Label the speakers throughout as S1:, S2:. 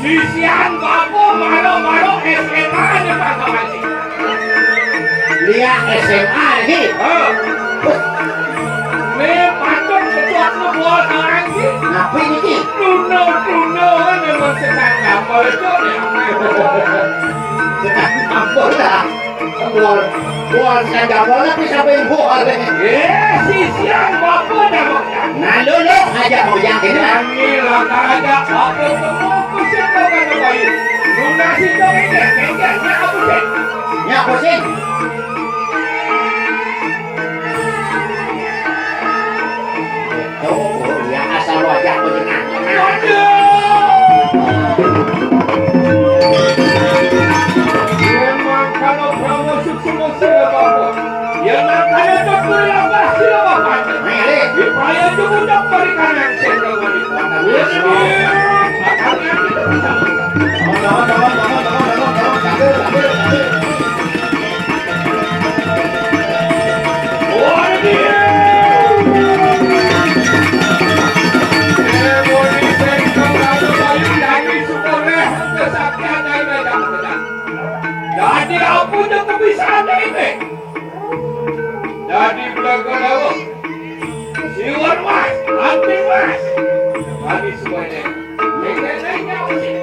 S1: Sisian babu malu-malu SMA nya Pak Haji.
S2: Lihat SMA lagi.
S1: Nih patut ketua sebuah orang sih.
S2: Apa ini?
S1: Tuno memang sedang kapal itu ya.
S2: Sedang kapal dah. Buat sedang kapal tapi sampai buat.
S1: Sisian babu dah.
S2: Nah lolo aja mau yang kena.
S1: Ini lah aja apa semua. Nunda situ ini, kayaknya aku sih.
S2: Ya pusing. Oh ya asal wajah pusing.
S1: Memang kalau kamu sukses apa? Ya makanya tak boleh apa sih apa? Supaya juga tak perikanan sendiri. Jadi apa dah kebiasaan ini? Jadi belakang siwan mas, anting mas. Kami semuanya. Nenek-neneknya masih.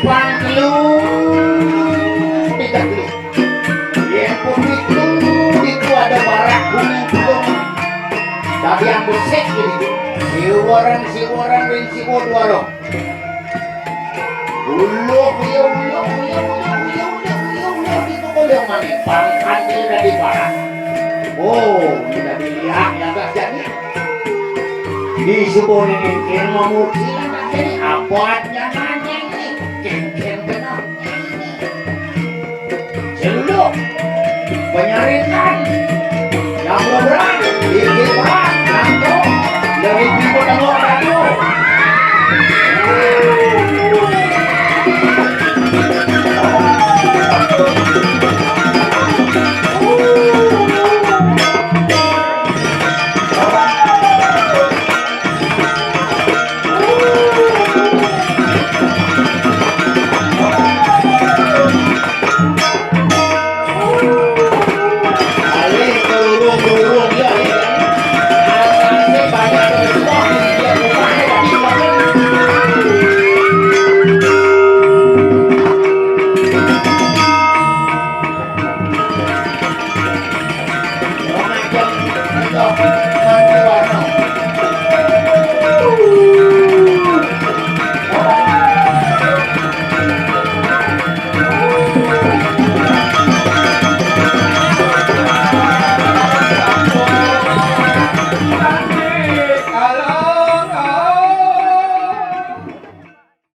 S2: Pangkelu, tidak lu. Yang pemilu. orang besek gitu. Si orang dan si kodwarong. Ulok itu kau yang mana? Pangkatnya dari barat. Oh, tidak dilihat ya tak jadi. Di sebuah ini memurti lah jadi abadnya nanya ini. Ken benar. Celuk penyaritan.